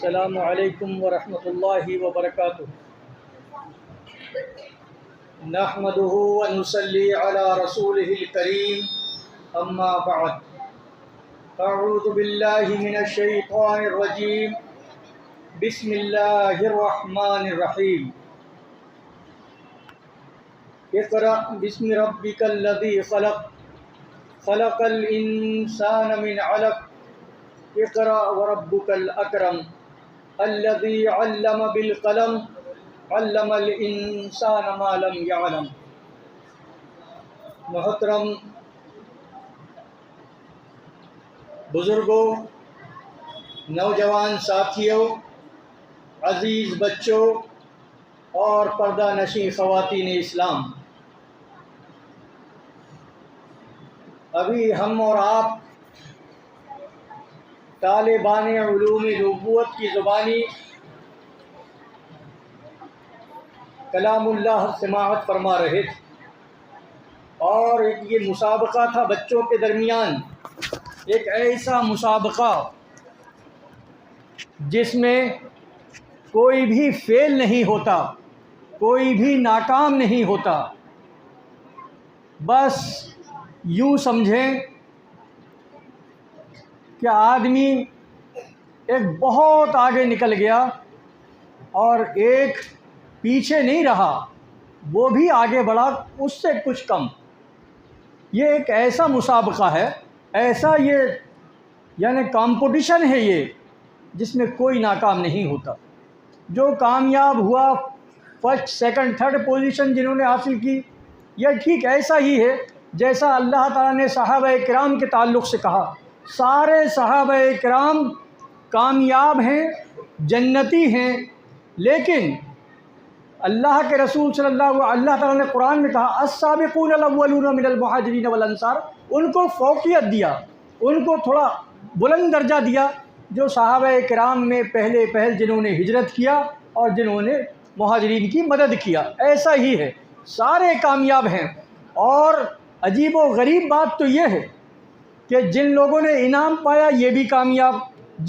السلام علیکم ورحمۃ اللہ وبرکاتہ۔ نحمده ونصلی علی رسوله الکریم، اما بعد، اعوذ باللہ من الشیطان الرجیم، بسم اللہ الرحمن الرحیم۔ اقرأ بسم ربک الذی خلق، خلق الانسان من علق، اقرأ وربک الاکرم، الذی علم بالقلم، علم الانسان ما لم يعلم۔ محترم بزرگوں، نوجوان ساتھیوں، عزیز بچوں اور پردہ نشین خواتین اسلام، ابھی ہم اور آپ طالبان علوم نبوت کی زبانی کلام اللہ سماعت فرما رہے تھے، اور یہ مسابقہ تھا بچوں کے درمیان، ایک ایسا مسابقہ جس میں کوئی بھی فیل نہیں ہوتا، کوئی بھی ناکام نہیں ہوتا۔ بس یوں سمجھیں کہ آدمی ایک بہت آگے نکل گیا اور ایک پیچھے نہیں رہا، وہ بھی آگے بڑھا اس سے کچھ کم۔ یہ ایک ایسا مسابقہ ہے، ایسا یعنی کمپٹیشن ہے یہ، جس میں کوئی ناکام نہیں ہوتا۔ جو کامیاب ہوا، فرسٹ سیکنڈ تھرڈ پوزیشن جنہوں نے حاصل کی، یہ ٹھیک ایسا ہی ہے جیسا اللہ تعالیٰ نے صحابہ کرام کے تعلق سے کہا۔ سارے صحابہ کرام کامیاب ہیں، جنتی ہیں، لیکن اللہ کے رسول اللہ تعالیٰ نے قرآن میں کہا السابقون الاولون من المہاجرین والانصار، ان کو فوقیت دیا، ان کو تھوڑا بلند درجہ دیا، جو صحابہ کرام میں پہل جنہوں نے ہجرت کیا اور جنہوں نے مہاجرین کی مدد کیا۔ ایسا ہی ہے، سارے کامیاب ہیں۔ اور عجیب و غریب بات تو یہ ہے کہ جن لوگوں نے انعام پایا یہ بھی کامیاب،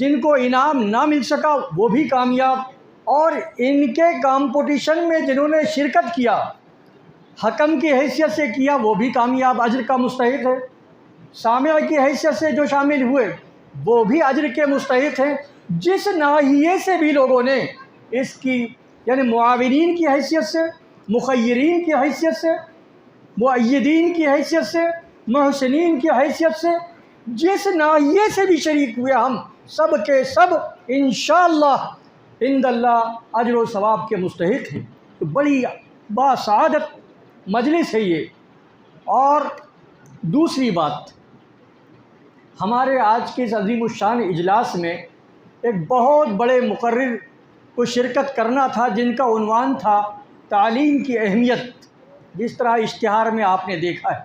جن کو انعام نہ مل سکا وہ بھی کامیاب، اور ان کے کمپٹیشن میں جنہوں نے شرکت کیا، حکم کی حیثیت سے کیا، وہ بھی کامیاب، اجر کا مستحق ہے۔ سامع کی حیثیت سے جو شامل ہوئے وہ بھی اجر کے مستحق ہیں۔ جس ناحیے سے بھی لوگوں نے اس کی یعنی معاونین کی حیثیت سے، مخیرین کی حیثیت سے، مؤیدین کی حیثیت سے، محسنین کی حیثیت سے، جس ناحیے سے بھی شریک ہوئے، ہم سب کے سب انشاءاللہ عند اللہ اجر و ثواب کے مستحق ہیں۔ تو بڑی باسعادت مجلس ہے یہ۔ اور دوسری بات، ہمارے آج کے اس عظیم الشان اجلاس میں ایک بہت بڑے مقرر کو شرکت کرنا تھا، جن کا عنوان تھا تعلیم کی اہمیت۔ جس طرح اشتہار میں آپ نے دیکھا ہے،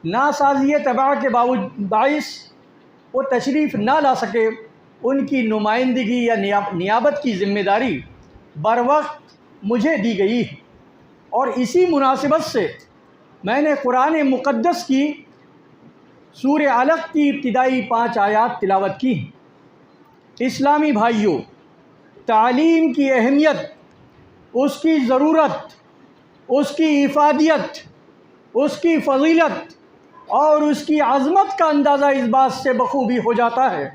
ناسازی طبع کے باعث وہ تشریف نہ لا سکے، ان کی نمائندگی یا نیابت کی ذمہ داری بروقت مجھے دی گئی ہے، اور اسی مناسبت سے میں نے قرآن مقدس کی سورہ علق کی ابتدائی 5 آیات تلاوت کی ہیں۔ اسلامی بھائیوں، تعلیم کی اہمیت، اس کی ضرورت، اس کی افادیت، اس کی فضیلت اور اس کی عظمت کا اندازہ اس بات سے بخوبی ہو جاتا ہے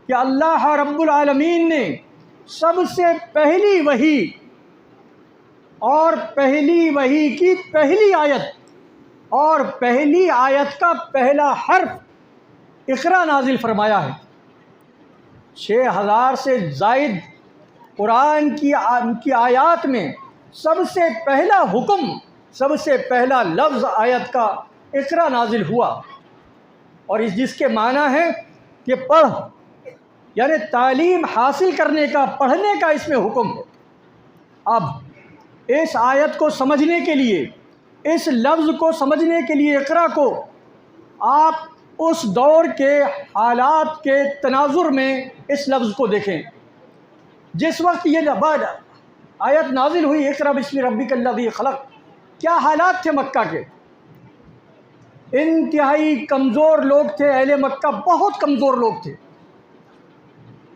کہ اللہ رب العالمین نے سب سے پہلی وحی اور پہلی وحی کی پہلی آیت اور پہلی آیت کا پہلا حرف اقرا نازل فرمایا ہے۔ 6000 سے زائد قرآن کی آیات میں سب سے پہلا حکم، سب سے پہلا لفظ آیت کا اقرا نازل ہوا، اور جس کے معنی ہے کہ پڑھ، یعنی تعلیم حاصل کرنے کا، پڑھنے کا اس میں حکم ہے۔ اب اس آیت کو سمجھنے کے لیے، اس لفظ کو سمجھنے کے لیے، اقرا کو آپ اس دور کے حالات کے تناظر میں اس لفظ کو دیکھیں۔ جس وقت یہ آیت نازل ہوئی اقرأ بسم ربک الذی خلق، کیا حالات تھے مکہ کے؟ انتہائی کمزور لوگ تھے، اہل مکہ بہت کمزور لوگ تھے،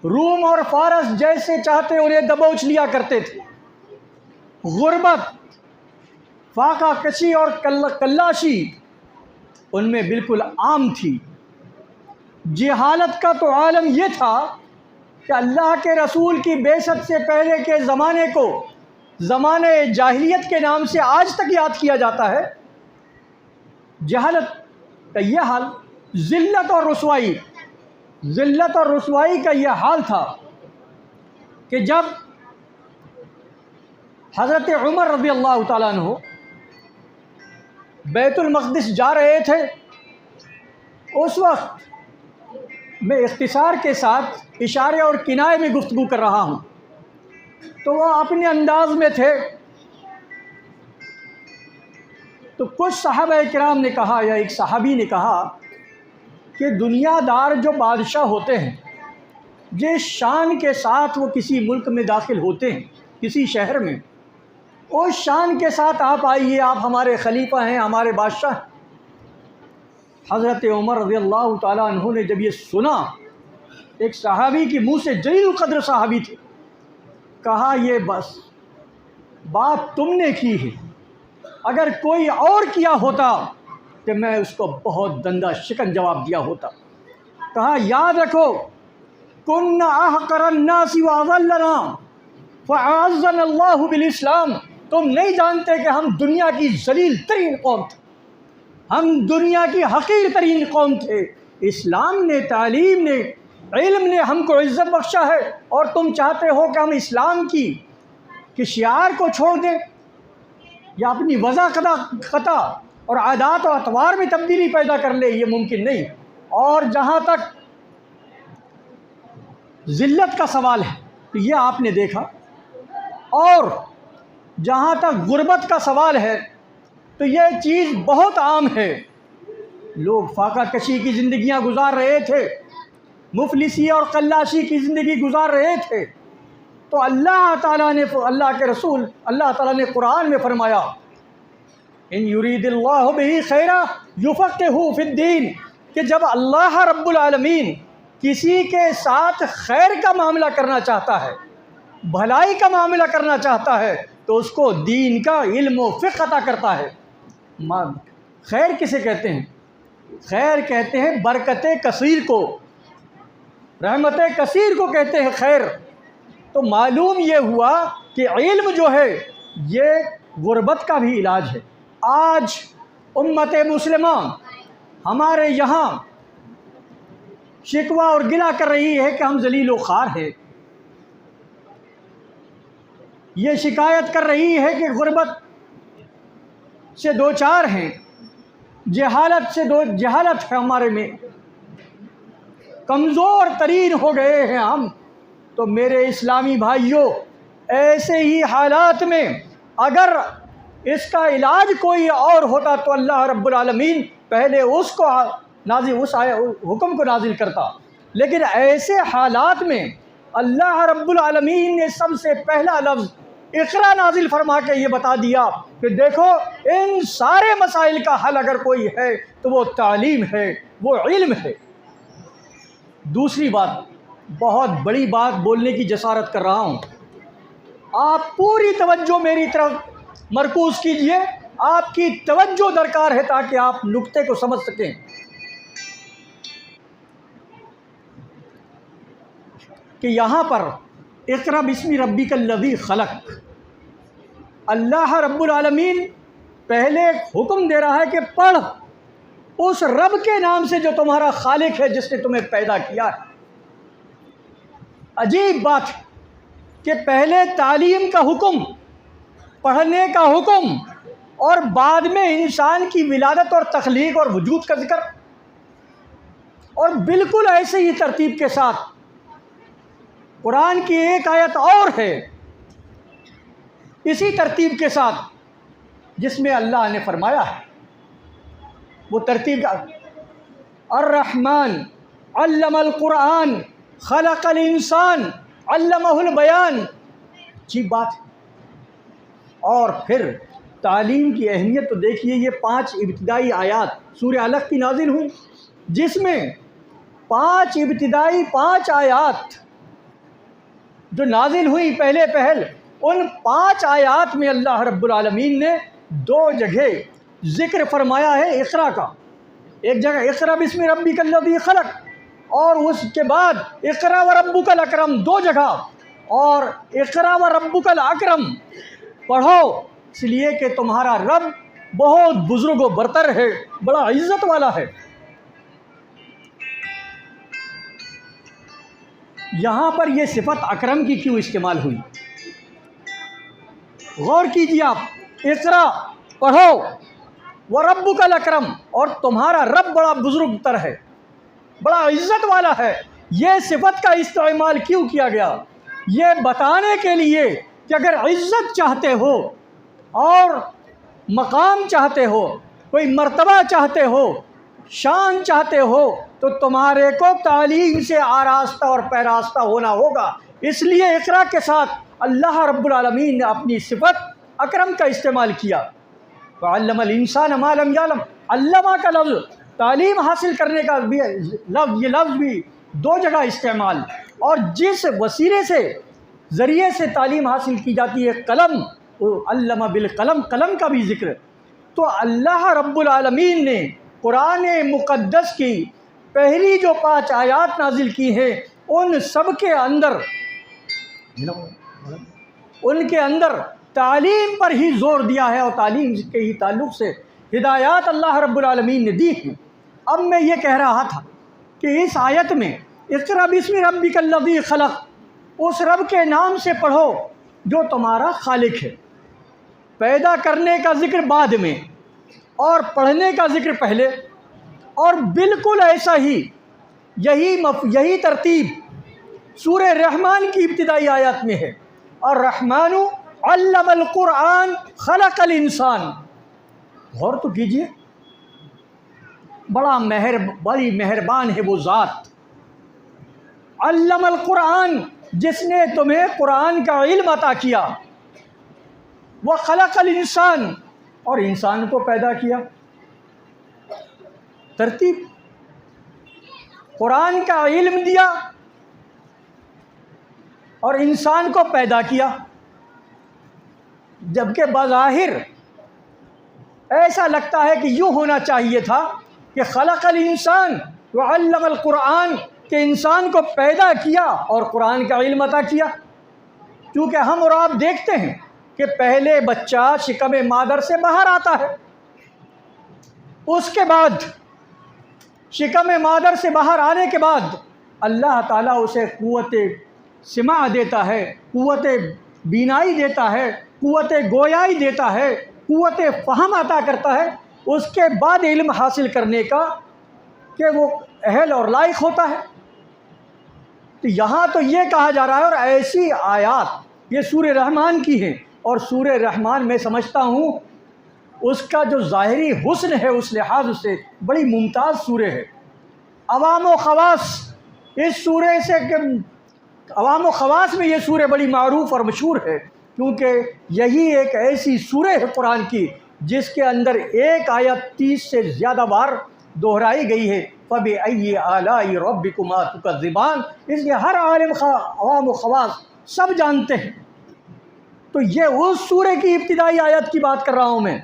روم اور فارس جیسے چاہتے انہیں دبوچ لیا کرتے تھے۔ غربت، فاقہ کشی اور کلاشی ان میں بالکل عام تھی۔ جہالت کا تو عالم یہ تھا کہ اللہ کے رسول کی بعثت سے پہلے کے زمانے کو زمانے جاہلیت کے نام سے آج تک یاد کیا جاتا ہے۔ جہالت کا یہ حال، ذلت اور رسوائی کا یہ حال تھا کہ جب حضرت عمر رضی اللہ تعالیٰ عنہ بیت المقدس جا رہے تھے، اس وقت میں اختصار کے ساتھ اشارے اور کنایے میں گفتگو کر رہا ہوں، تو وہ اپنے انداز میں تھے، تو کچھ صحابہ کرام نے کہا یا ایک صحابی نے کہا کہ دنیا دار جو بادشاہ ہوتے ہیں، جس شان کے ساتھ وہ کسی ملک میں داخل ہوتے ہیں، کسی شہر میں، اس شان کے ساتھ آپ آئیے، آپ ہمارے خلیفہ ہیں، ہمارے بادشاہ ہیں۔ حضرت عمر رضی اللہ تعالیٰ عنہ نے جب یہ سنا، ایک صحابی کی منہ سے، جلیل القدر صحابی تھے، کہا یہ بس بات تم نے کی ہے، اگر کوئی اور کیا ہوتا کہ میں اس کو بہت دندہ شکن جواب دیا ہوتا۔ کہا یاد رکھو، کن احقر الناس واذلنا فاعزنا اللہ بالاسلام، تم نہیں جانتے کہ ہم دنیا کی ذلیل ترین قوم تھے، ہم دنیا کی حقیر ترین قوم تھے، اسلام نے، تعلیم نے، علم نے ہم کو عزت بخشا ہے، اور تم چاہتے ہو کہ ہم اسلام کی شعار کو چھوڑ دیں یا اپنی وضع خطا اور عادات و اطوار میں تبدیلی پیدا کر لے؟ یہ ممکن نہیں۔ اور جہاں تک ذلت کا سوال ہے تو یہ آپ نے دیکھا، اور جہاں تک غربت کا سوال ہے تو یہ چیز بہت عام ہے۔ لوگ فاقہ کشی کی زندگیاں گزار رہے تھے، مفلسی اور قلاشی کی زندگی گزار رہے تھے، تو اللہ تعالیٰ نے، اللہ کے رسول اللہ تعالیٰ نے قرآن میں فرمایا، ان یرید اللہ بہ خیرا یفقہہ فی الدین، کہ جب اللہ رب العالمین کسی کے ساتھ خیر کا معاملہ کرنا چاہتا ہے، بھلائی کا معاملہ کرنا چاہتا ہے، تو اس کو دین کا علم و فقہ عطا کرتا ہے۔ خیر کسے کہتے ہیں؟ خیر کہتے ہیں برکت کثیر کو، رحمت کثیر کو کہتے ہیں خیر۔ تو معلوم یہ ہوا کہ علم جو ہے یہ غربت کا بھی علاج ہے۔ آج امت مسلمہ ہمارے یہاں شکوہ اور گلہ کر رہی ہے کہ ہم ذلیل و خوار ہیں، یہ شکایت کر رہی ہے کہ غربت سے دو چار ہیں، جہالت ہے ہمارے میں، کمزور ترین ہو گئے ہیں ہم۔ تو میرے اسلامی بھائیوں، ایسے ہی حالات میں اگر اس کا علاج کوئی اور ہوتا تو اللہ رب العالمین پہلے اس حکم کو نازل کرتا، لیکن ایسے حالات میں اللہ رب العالمین نے سب سے پہلا لفظ اقرا نازل فرما کے یہ بتا دیا کہ دیکھو، ان سارے مسائل کا حل اگر کوئی ہے تو وہ تعلیم ہے، وہ علم ہے۔ دوسری بات، بہت بڑی بات بولنے کی جسارت کر رہا ہوں، آپ پوری توجہ میری طرف مرکوز کیجئے، آپ کی توجہ درکار ہے تاکہ آپ نقطے کو سمجھ سکیں۔ کہ یہاں پر اقرأ بسم ربک الذی خلق، اللہ رب العالمین پہلے ایک حکم دے رہا ہے کہ پڑھ اس رب کے نام سے جو تمہارا خالق ہے، جس نے تمہیں پیدا کیا ہے۔ عجیب بات ہے کہ پہلے تعلیم کا حکم، پڑھنے کا حکم، اور بعد میں انسان کی ولادت اور تخلیق اور وجود کا ذکر، اور بالکل ایسے ہی ترتیب کے ساتھ قرآن کی ایک آیت اور ہے اسی ترتیب کے ساتھ جس میں اللہ نے فرمایا ہے، وہ ترتیب الرحمن علم القرآن خلق الانسان علمہ البیان۔ اچھی بات ہے۔ اور پھر تعلیم کی اہمیت تو دیکھیے، یہ 5 ابتدائی آیات سورہ علق کی نازل ہوئی، جس میں 5 ابتدائی 5 آیات جو نازل ہوئی پہلے پہل، ان 5 آیات میں اللہ رب العالمین نے 2 جگہ ذکر فرمایا ہے اقرا کا۔ ایک جگہ اقرا بسم ربک الذی خلق، اور اس کے بعد اقرا وربک الاکرم 2 جگہ، اور اقرا وربک الاکرم پڑھو اس لیے کہ تمہارا رب بہت بزرگ و برتر ہے، بڑا عزت والا ہے۔ یہاں پر یہ صفت اکرم کی کیوں استعمال ہوئی؟ غور کیجیے آپ، اقرا پڑھو وربک الاکرم، اور تمہارا رب بڑا بزرگ تر ہے، بڑا عزت والا ہے۔ یہ صفت کا استعمال کیوں کیا گیا؟ یہ بتانے کے لیے کہ اگر عزت چاہتے ہو اور مقام چاہتے ہو، کوئی مرتبہ چاہتے ہو، شان چاہتے ہو، تو تمہارے کو تعلیم سے آراستہ اور پیراستہ ہونا ہوگا۔ اس لیے اقرا کے ساتھ اللہ رب العالمین نے اپنی صفت اکرم کا استعمال کیا۔ وعلم الانسان ما لم یعلم، علمہ کا لفظ تعلیم حاصل کرنے کا بھی لفظ، یہ لفظ بھی 2 جگہ استعمال، اور جس وسیلے سے ذریعے سے تعلیم حاصل کی جاتی ہے قلم، علمہ بالقلم، قلم کا بھی ذکر۔ تو اللہ رب العالمین نے قرآن مقدس کی پہلی جو 5 آیات نازل کی ہیں، ان سب کے اندر تعلیم پر ہی زور دیا ہے، اور تعلیم کے ہی تعلق سے ہدایات اللہ رب العالمین نے دی ہیں۔ اب میں یہ کہہ رہا تھا کہ اس آیت میں اقرا بسم ربک الذی خلق، اس رب کے نام سے پڑھو جو تمہارا خالق ہے۔ پیدا کرنے کا ذکر بعد میں اور پڑھنے کا ذکر پہلے، اور بالکل ایسا ہی یہی ترتیب سورہ رحمان کی ابتدائی آیات میں ہے، الرحمن علم القرآن خلق الانسان۔ غور تو کیجئے، بڑی مہربان ہے وہ ذات، علم القرآن، جس نے تمہیں قرآن کا علم عطا کیا، وہ خلق الانسان، اور انسان کو پیدا کیا۔ ترتیب، قرآن کا علم دیا اور انسان کو پیدا کیا، جبکہ بظاہر ایسا لگتا ہے کہ یوں ہونا چاہیے تھا کہ خلق الانسان وعلم القرآن، کہ انسان کو پیدا کیا اور قرآن کا علم عطا کیا۔ کیونکہ ہم اور آپ دیکھتے ہیں کہ پہلے بچہ شکم مادر سے باہر آتا ہے، اس کے بعد شکم مادر سے باہر آنے کے بعد اللہ تعالیٰ اسے قوت سماع دیتا ہے، قوت بینائی دیتا ہے، قوت گویائی دیتا ہے، قوت فہم عطا کرتا ہے، اس کے بعد علم حاصل کرنے کا کہ وہ اہل اور لائق ہوتا ہے۔ تو یہاں تو یہ کہا جا رہا ہے، اور ایسی آیات یہ سورہ رحمان کی ہیں، اور سورہ رحمان میں سمجھتا ہوں اس کا جو ظاہری حسن ہے اس لحاظ سے بڑی ممتاز سورہ ہے۔ عوام و خواص اس سورہ سے، عوام و خواص میں یہ سورہ بڑی معروف اور مشہور ہے، کیونکہ یہی ایک ایسی سورہ ہے قرآن کی جس کے اندر ایک آیت 30 سے زیادہ بار دہرائی گئی ہے، فَبِأَيِّ آلَاءِ رَبِّكُمَا تُكَذِّبَانِ، اس لیے ہر عالم عوام و خواص سب جانتے ہیں۔ تو یہ اس سورہ کی ابتدائی آیت کی بات کر رہا ہوں میں،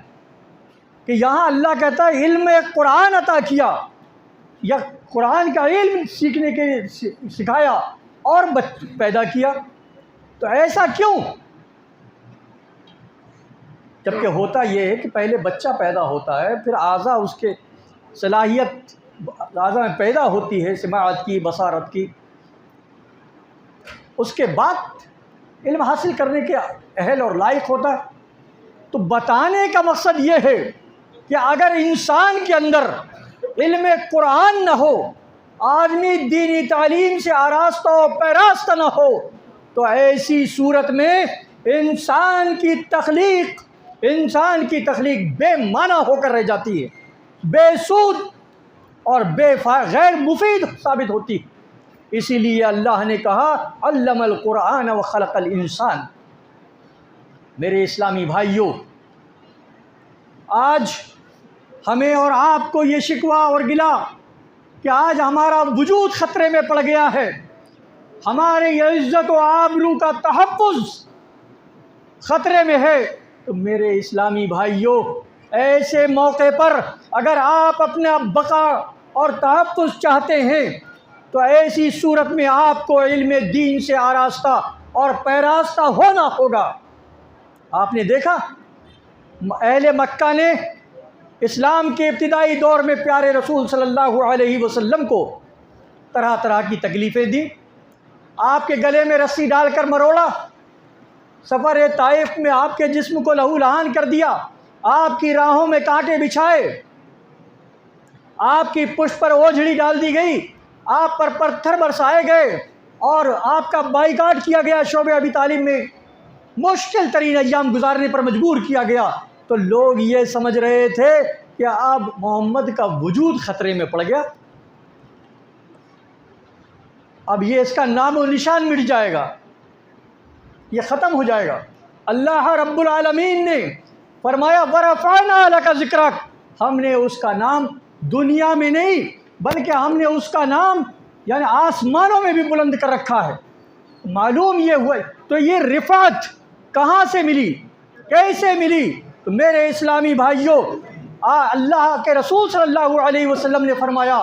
کہ یہاں اللہ کہتا ہے علم قرآن عطا کیا، یا قرآن کا علم سیکھنے کے لیے سکھایا اور پیدا کیا۔ تو ایسا کیوں؟ جبکہ ہوتا یہ ہے کہ پہلے بچہ پیدا ہوتا ہے، پھر اعضاء اس کے صلاحیت اعضاء میں پیدا ہوتی ہے، سماعت کی، بصارت کی، اس کے بعد علم حاصل کرنے کے اہل اور لائق ہوتا ہے۔ تو بتانے کا مقصد یہ ہے کہ اگر انسان کے اندر علم قرآن نہ ہو، آدمی دینی تعلیم سے آراستہ و پیراستہ نہ ہو، تو ایسی صورت میں انسان کی تخلیق بے معنی ہو کر رہ جاتی ہے، بے سود اور غیر مفید ثابت ہوتی ہے۔ اسی لیے اللہ نے کہا علم القرآن وخلق الانسان۔ میرے اسلامی بھائیوں، آج ہمیں اور آپ کو یہ شکوہ اور گلہ کہ آج ہمارا وجود خطرے میں پڑ گیا ہے، ہمارے یہ عزت و آبرو کا تحفظ خطرے میں ہے، تو میرے اسلامی بھائیوں ایسے موقع پر اگر آپ اپنا بقا اور تحفظ چاہتے ہیں تو ایسی صورت میں آپ کو علم دین سے آراستہ اور پیراستہ ہونا ہوگا۔ آپ نے دیکھا اہل مکہ نے اسلام کے ابتدائی دور میں پیارے رسول صلی اللہ علیہ وسلم کو طرح طرح کی تکلیفیں دیں، آپ کے گلے میں رسی ڈال کر مروڑا، سفر طائف میں آپ کے جسم کو لہو لہان کر دیا، آپ کی راہوں میں کانٹے بچھائے، آپ کی پشت پر اوجھڑی ڈال دی گئی، آپ پر پتھر برسائے گئے اور آپ کا بائیکاٹ کیا گیا، شعبہ ابی طالب میں مشکل ترین ایام گزارنے پر مجبور کیا گیا۔ تو لوگ یہ سمجھ رہے تھے کہ اب محمد کا وجود خطرے میں پڑ گیا، اب یہ اس کا نام و نشان مٹ جائے گا، یہ ختم ہو جائے گا۔ اللہ رب العالمین نے فرمایا وَرَفَعْنَا لَكَ ذِكْرَكَ، ہم نے اس کا نام دنیا میں نہیں بلکہ ہم نے اس کا نام یعنی آسمانوں میں بھی بلند کر رکھا ہے۔ معلوم یہ ہوا تو یہ رفعت کہاں سے ملی، کیسے ملی؟ تو میرے اسلامی بھائیوں اللہ کے رسول صلی اللہ علیہ وسلم نے فرمایا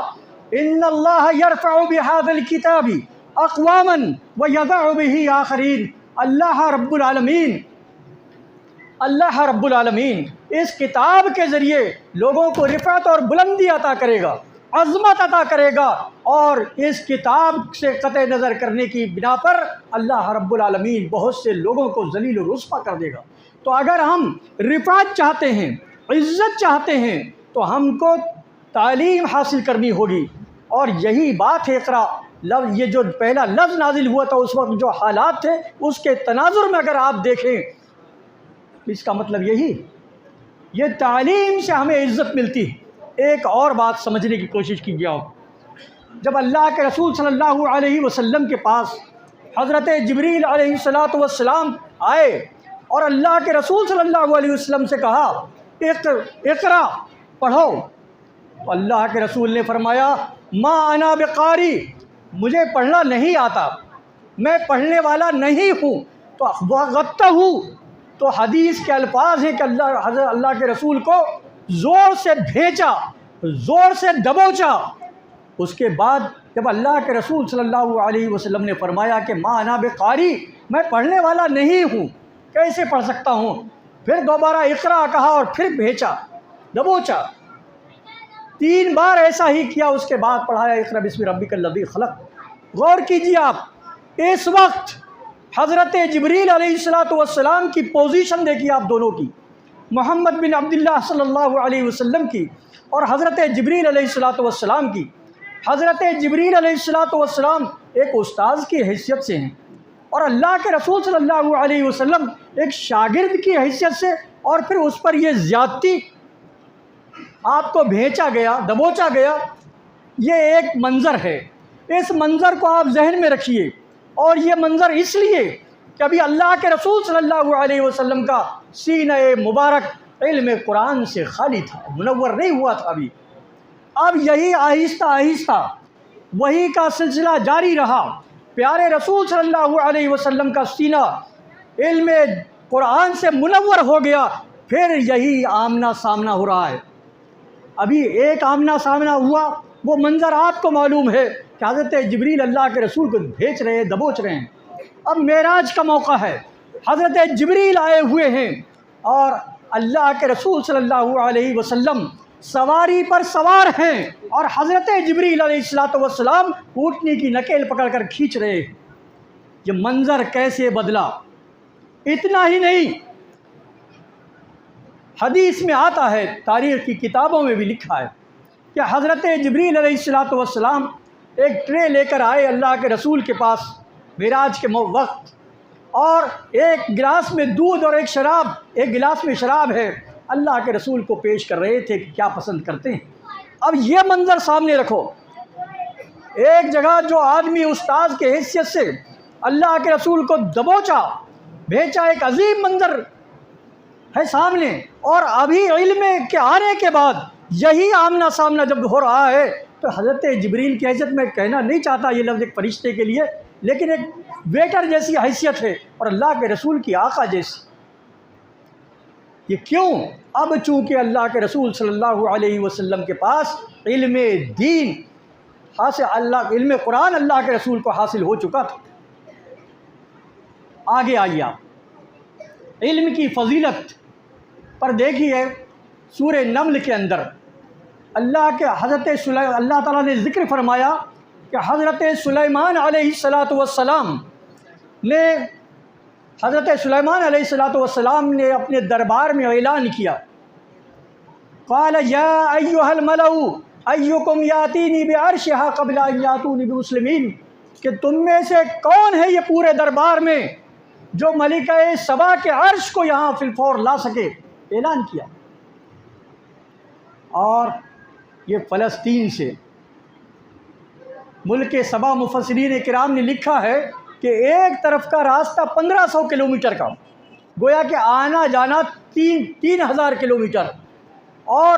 ان اللہ یرفع بہذا الکتاب اقواما ویضع بہ آخرین، اللہ رب العالمین اس کتاب کے ذریعے لوگوں کو رفعت اور بلندی عطا کرے گا، عظمت عطا کرے گا، اور اس کتاب سے قطع نظر کرنے کی بنا پر اللہ رب العالمین بہت سے لوگوں کو ذلیل و رسوا کر دے گا۔ تو اگر ہم رفعت چاہتے ہیں، عزت چاہتے ہیں، تو ہم کو تعلیم حاصل کرنی ہوگی، اور یہی بات ہے اقرا لفظ، یہ جو پہلا لفظ نازل ہوا تھا اس وقت جو حالات تھے اس کے تناظر میں اگر آپ دیکھیں اس کا مطلب یہی، یہ تعلیم سے ہمیں عزت ملتی ہے۔ ایک اور بات سمجھنے کی کوشش کیجیے آپ، جب اللہ کے رسول صلی اللہ علیہ وسلم کے پاس حضرت جبریل علیہ السلام آئے اور اللہ کے رسول صلی اللہ علیہ وسلم سے کہا اقرا پڑھو، تو اللہ کے رسول نے فرمایا ما انا بقاری، مجھے پڑھنا نہیں آتا، میں پڑھنے والا نہیں ہوں۔ تو وغتہ ہوں، تو حدیث کے الفاظ ہیں کہ اللہ کے رسول کو زور سے بھیجا، زور سے دبوچا۔ اس کے بعد جب اللہ کے رسول صلی اللہ علیہ وسلم نے فرمایا کہ ما انا بقاری، میں پڑھنے والا نہیں ہوں، کیسے پڑھ سکتا ہوں؟ پھر دوبارہ اقرا کہا اور پھر بھیجا، دبوچا، 3 بار ایسا ہی کیا، اس کے بعد پڑھایا اقرا بسم ربک الذی خلق۔ غور کیجیے آپ، اس وقت حضرت جبریل علیہ السلام کی پوزیشن دیکھیے آپ دونوں کی، محمد بن عبداللہ صلی اللہ علیہ وسلم کی اور حضرت جبریل علیہ السلام کی۔ حضرت جبریل علیہ السلام ایک استاذ کی حیثیت سے ہیں، اور اللہ کے رسول صلی اللہ علیہ وسلم ایک شاگرد کی حیثیت سے، اور پھر اس پر یہ زیادتی، آپ کو بھیجا گیا، دبوچا گیا۔ یہ ایک منظر ہے، اس منظر کو آپ ذہن میں رکھیے، اور یہ منظر اس لیے کہ ابھی اللہ کے رسول صلی اللہ علیہ وسلم کا سینہ مبارک علم قرآن سے خالی تھا، منور نہیں ہوا تھا ابھی۔ اب یہی آہستہ آہستہ وحی کا سلسلہ جاری رہا، پیارے رسول صلی اللہ علیہ وسلم کا سینہ علم قرآن سے منور ہو گیا، پھر یہی آمنا سامنا ہو رہا ہے۔ ابھی ایک آمنا سامنا ہوا، وہ منظر آپ کو معلوم ہے کہ حضرت جبریل اللہ کے رسول کو بھیج رہے ہیں، دبوچ رہے ہیں۔ اب معراج کا موقع ہے، حضرت جبریل آئے ہوئے ہیں اور اللہ کے رسول صلی اللہ علیہ وسلم سواری پر سوار ہیں، اور حضرت جبریل علیہ السلام اونٹنی کی نکیل پکڑ کر کھینچ رہے ہیں۔ یہ منظر کیسے بدلا! اتنا ہی نہیں، حدیث میں آتا ہے، تاریخ کی کتابوں میں بھی لکھا ہے کہ حضرت جبریل علیہ السلام ایک ٹرے لے کر آئے اللہ کے رسول کے پاس معراج کے وقت، اور ایک گلاس میں دودھ اور ایک گلاس میں شراب ہے، اللہ کے رسول کو پیش کر رہے تھے کہ کیا پسند کرتے ہیں۔ اب یہ منظر سامنے رکھو، ایک جگہ جو آدمی استاذ کے حیثیت سے اللہ کے رسول کو دبوچا، بھیجا، ایک عظیم منظر ہے سامنے، اور ابھی علم کے آنے کے بعد یہی آمنا سامنا جب ہو رہا ہے تو حضرت جبریل کی حیثیت میں کہنا نہیں چاہتا یہ لفظ ایک فرشتے کے لیے، لیکن ایک ویٹر جیسی حیثیت ہے اور اللہ کے رسول کی آقا جیسی. یہ کیوں؟ اب چونکہ اللہ کے رسول صلی اللہ علیہ وسلم کے پاس علم دین حاصل، علم قرآن اللہ کے رسول کو حاصل ہو چکا تھا. آگے آئیے آپ علم کی فضیلت پر دیکھیے. سورہ نمل کے اندر اللہ تعالیٰ نے ذکر فرمایا کہ حضرت سلیمان علیہ السلام نے اپنے دربار میں اعلان کیا، قال یا ایھا الملأ ایکم یاتینی بعرشھا قبل ان یاتونی بمسلمین، کہ تم میں سے کون ہے یہ پورے دربار میں جو ملکہ سبا کے عرش کو یہاں فی الفور لا سکے. اعلان کیا. اور یہ فلسطین سے ملک سبا، مفسرین کرام نے لکھا ہے کہ ایک طرف کا راستہ 1500 کلومیٹر کا، گویا کہ آنا جانا 3000 کلومیٹر، اور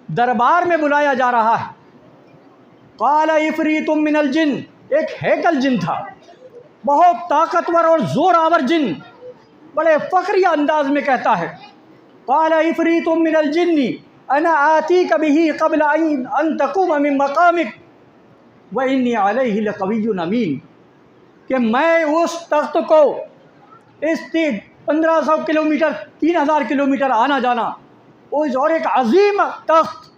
دربار میں بلایا جا رہا ہے. قال عفریت من الجن، ایک ہیکل جن تھا، بہت طاقتور اور زور آور جن، بڑے فخریہ انداز میں کہتا ہے، قال عفریت من الجن انا آتیک بہ قبل ان تقوم من مقامک وانی علیہ لقوی امین، کہ میں اس تخت کو، اس 1500 کلومیٹر 3000 کلومیٹر آنا جانا، اور ایک عظیم تخت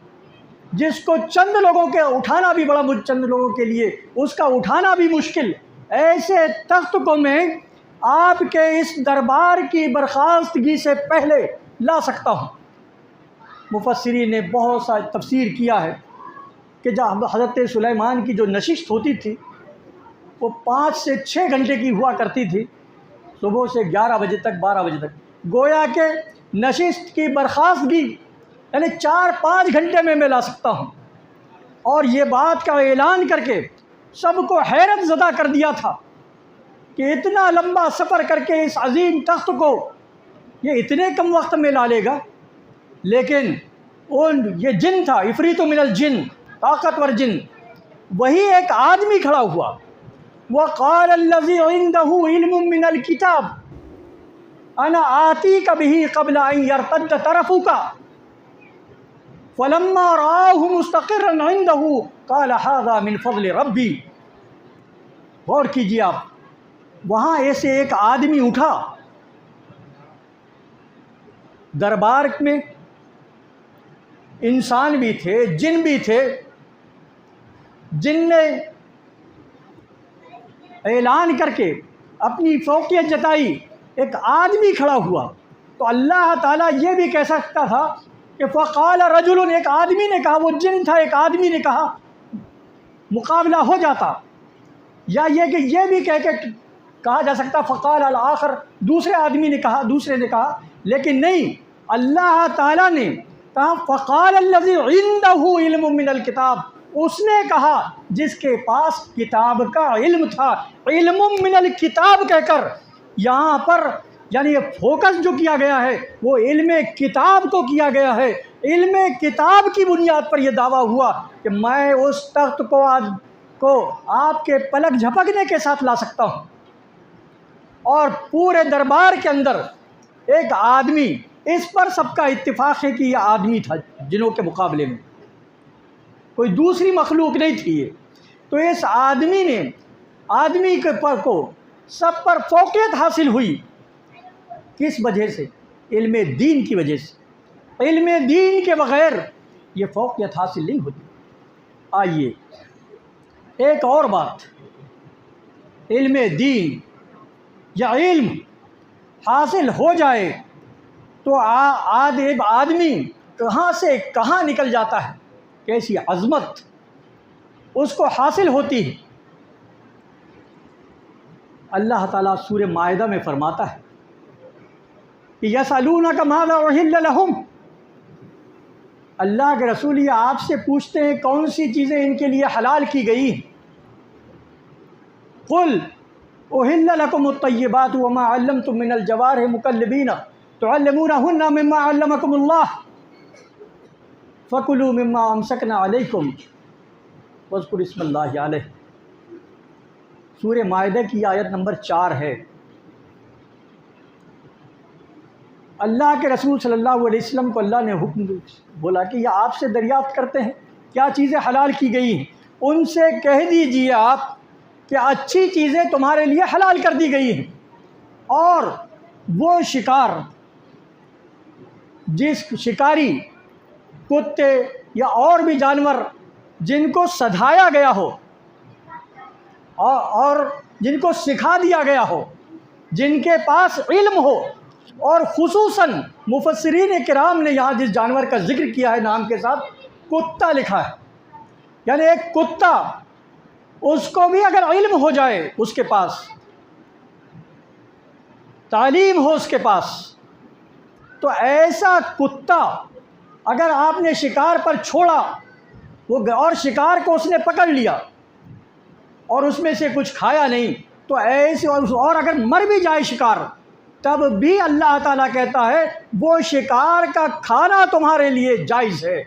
جس کو چند لوگوں کے اٹھانا بھی چند لوگوں کے لیے اس کا اٹھانا بھی مشکل، ایسے تخت کو میں آپ کے اس دربار کی برخاستگی سے پہلے لا سکتا ہوں. مفسرین نے بہت سا تفسیر کیا ہے کہ جب حضرت سلیمان کی جو نشست ہوتی تھی وہ 5 سے 6 گھنٹے کی ہوا کرتی تھی، صبح سے 11 بجے تک 12 بجے تک، گویا کہ نشست کی برخاستگی یعنی 4-5 گھنٹے میں لا سکتا ہوں. اور یہ بات کا اعلان کر کے سب کو حیرت زدہ کر دیا تھا کہ اتنا لمبا سفر کر کے اس عظیم تخت کو یہ اتنے کم وقت میں لا لے گا. لیکن یہ جن تھا، عفریت من الجن، طاقتور جن، وہی ایک آدمی کھڑا ہوا، وقال الذی عنده علم من الکتاب انا آتیک بہ قبل ان یرتد طرفک فلما رآہ مستقرا عنده قال ھذا من فضل ربی. غور کیجیے آپ، وہاں ایسے ایک آدمی اٹھا دربار میں، انسان بھی تھے، جن بھی تھے، جن نے اعلان کر کے اپنی فوقیت جتائی. ایک آدمی کھڑا ہوا تو اللہ تعالیٰ یہ بھی کہہ سکتا تھا کہ فقال رجل، ایک آدمی نے کہا، وہ جن تھا، ایک آدمی نے کہا، مقابلہ ہو جاتا. یا یہ کہ یہ بھی کہہ کے کہا جا سکتا فقال الآخر، دوسرے آدمی نے کہا، دوسرے نے کہا، لیکن نہیں، اللہ تعالیٰ نے کہا فقال الذی عنده علم من الکتاب، اس نے کہا جس کے پاس کتاب کا علم تھا. علم من الکتاب کہہ کر یہاں پر یعنی یہ فوکس جو کیا گیا ہے وہ علم کتاب کو کیا گیا ہے. علم کتاب کی بنیاد پر یہ دعویٰ ہوا کہ میں اس تخت کو آپ کے پلک جھپکنے کے ساتھ لا سکتا ہوں. اور پورے دربار کے اندر ایک آدمی، اس پر سب کا اتفاق ہے کہ یہ آدمی تھا، جنوں کے مقابلے میں کوئی دوسری مخلوق نہیں تھی یہ. تو اس آدمی کے پر کو سب پر فوقیت حاصل ہوئی. کس وجہ سے؟ علم دین کی وجہ سے. علم دین کے بغیر یہ فوقیت حاصل نہیں ہوتی. آئیے ایک اور بات، علم دین یا علم حاصل ہو جائے تو آدمی کہاں سے کہاں نکل جاتا ہے، کیسی عظمت اس کو حاصل ہوتی ہے. اللہ تعالیٰ سورہ مائدہ میں فرماتا ہے کہ یسألونک ماذا احل لہم، اللہ کے رسول یہ آپ سے پوچھتے ہیں کون سی چیزیں ان کے لیے حلال کی گئی ہیں. قل احل لکم الطیبات وما علمتم من الجوارح مکلبین تعلمونہن مما علمکم اللہ فکلوا مما امسکنا علیکم واذکروا اسم اللہ علیہ. سورہ مائدہ کی آیت نمبر 4 ہے۔ اللہ کے رسول صلی اللہ علیہ وسلم کو اللہ نے حکم بولا کہ یہ آپ سے دریافت کرتے ہیں کیا چیزیں حلال کی گئی ہیں، ان سے کہہ دیجئے آپ کہ اچھی چیزیں تمہارے لیے حلال کر دی گئی ہیں، اور وہ شکار جس شکاری کتے یا اور بھی جانور جن کو سدھایا گیا ہو اور جن کو سکھا دیا گیا ہو، جن کے پاس علم ہو، اور خصوصاً مفسرین کرام نے یہاں جس جانور کا ذکر کیا ہے نام کے ساتھ کتا لکھا ہے، یعنی ایک کتا، اس کو بھی اگر علم ہو جائے، اس کے پاس تعلیم ہو، اس کے پاس، تو ایسا کتا اگر آپ نے شکار پر چھوڑا اور شکار کو اس نے پکڑ لیا اور اس میں سے کچھ کھایا نہیں، تو ایسے اور اگر مر بھی جائے شکار، تب بھی اللہ تعالیٰ کہتا ہے وہ شکار کا کھانا تمہارے لیے جائز ہے۔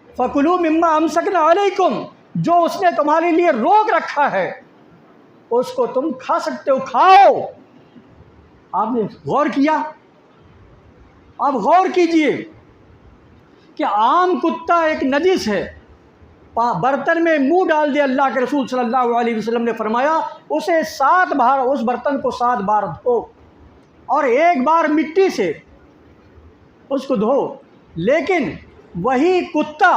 فَكُلُوا مِمَّا أَمْسَكْنَا عَلَيْكُمْ، جو اس نے تمہارے لیے روک رکھا ہے اس کو تم کھا سکتے ہو، کھاؤ۔ آپ نے غور کیا؟ اب غور کیجئے کہ عام کتا ایک نجس ہے، برتن میں منہ ڈال دے، اللہ کے رسول صلی اللہ علیہ وسلم نے فرمایا اسے 7 بار، اس برتن کو 7 بار دھو اور 1 بار مٹی سے اس کو دھو، لیکن وہی کتا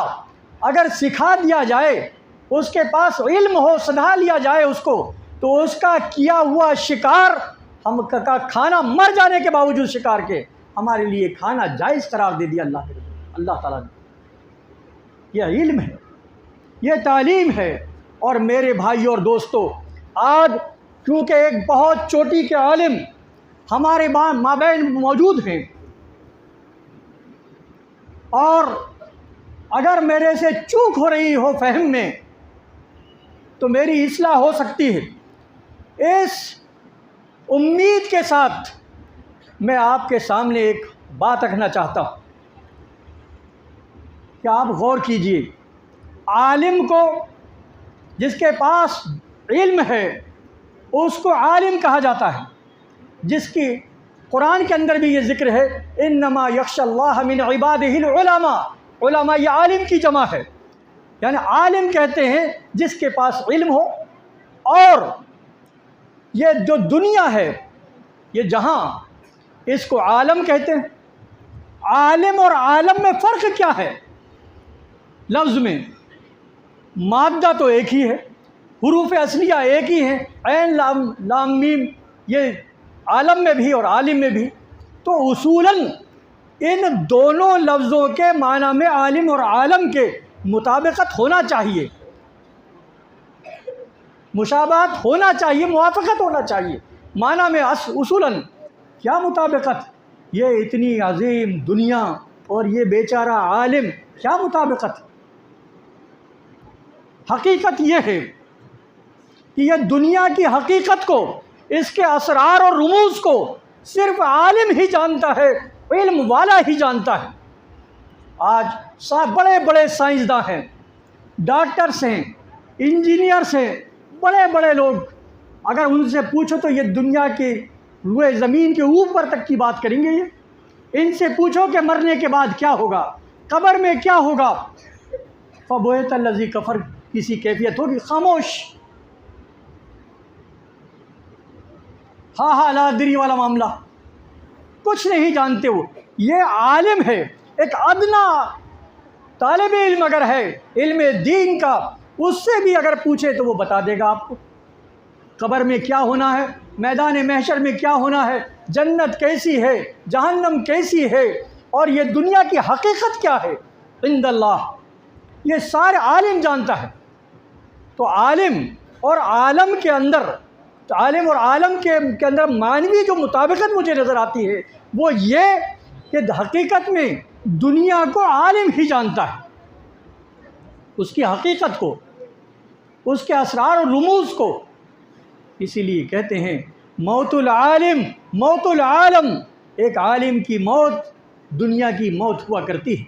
اگر سکھا دیا جائے، اس کے پاس علم ہو، سدھا لیا جائے اس کو، تو اس کا کیا ہوا شکار ہم کا کھانا، مر جانے کے باوجود شکار کے ہمارے لیے کھانا جائز قرار دے دیا اللہ تعالیٰ نے۔ یہ علم ہے، یہ تعلیم ہے۔ اور میرے بھائیوں اور دوستو، آج کیونکہ ایک بہت چوٹی کے عالم ہمارے مابین موجود ہیں، اور اگر میرے سے چوک ہو رہی ہو فہم میں تو میری اصلاح ہو سکتی ہے، اس امید کے ساتھ میں آپ کے سامنے ایک بات رکھنا چاہتا ہوں کہ آپ غور کیجئے، عالم کو، جس کے پاس علم ہے، اس کو عالم کہا جاتا ہے، جس کی قرآن کے اندر بھی یہ ذکر ہے انما یخشی اللہ من عبادہ العلماء، علماء یہ عالم کی جمع ہے، یعنی عالم کہتے ہیں جس کے پاس علم ہو۔ اور یہ جو دنیا ہے، یہ جہاں، اس کو عالم کہتے ہیں۔ عالم اور عالم میں فرق کیا ہے؟ لفظ میں مادہ تو ایک ہی ہے، حروف اصلیہ ایک ہی ہیں، عین لام میم، یہ عالم میں بھی اور عالم میں بھی، تو اصولاً ان دونوں لفظوں کے معنی میں عالم اور عالم کے مطابقت ہونا چاہیے، مشابہت ہونا چاہیے، موافقت ہونا چاہیے معنی میں۔ اصولاً کیا مطابقت؟ یہ اتنی عظیم دنیا اور یہ بیچارہ عالم، کیا مطابقت؟ حقیقت یہ ہے کہ یہ دنیا کی حقیقت کو، اس کے اسرار اور رموز کو صرف عالم ہی جانتا ہے، علم والا ہی جانتا ہے۔ آج بڑے بڑے سائنسداں ہیں، ڈاکٹرس ہیں، انجینئرس ہیں، بڑے بڑے لوگ، اگر ان سے پوچھو تو یہ دنیا کے روئے زمین کے اوپر تک کی بات کریں گے۔ یہ ان سے پوچھو کہ مرنے کے بعد کیا ہوگا، قبر میں کیا ہوگا، فبہت الذی کفر کسی کیفیت ہوگی، خاموش، ہاں لا ادری والا معاملہ، کچھ نہیں جانتے وہ۔ یہ عالم ہے، ایک ادنا طالب علم اگر ہے علم دین کا، اس سے بھی اگر پوچھے تو وہ بتا دے گا آپ کو قبر میں کیا ہونا ہے، میدان محشر میں کیا ہونا ہے، جنت کیسی ہے، جہنم کیسی ہے، اور یہ دنیا کی حقیقت کیا ہے عند اللہ، یہ سارے عالم جانتا ہے۔ تو عالم اور عالم کے اندر، عالم اور عالم کے اندر معنوی جو مطابقت مجھے نظر آتی ہے وہ یہ کہ حقیقت میں دنیا کو عالم ہی جانتا ہے، اس کی حقیقت کو، اس کے اسرار و رموز کو۔ اسی لیے کہتے ہیں موت العالم موت العالم، ایک عالم کی موت دنیا کی موت ہوا کرتی ہے۔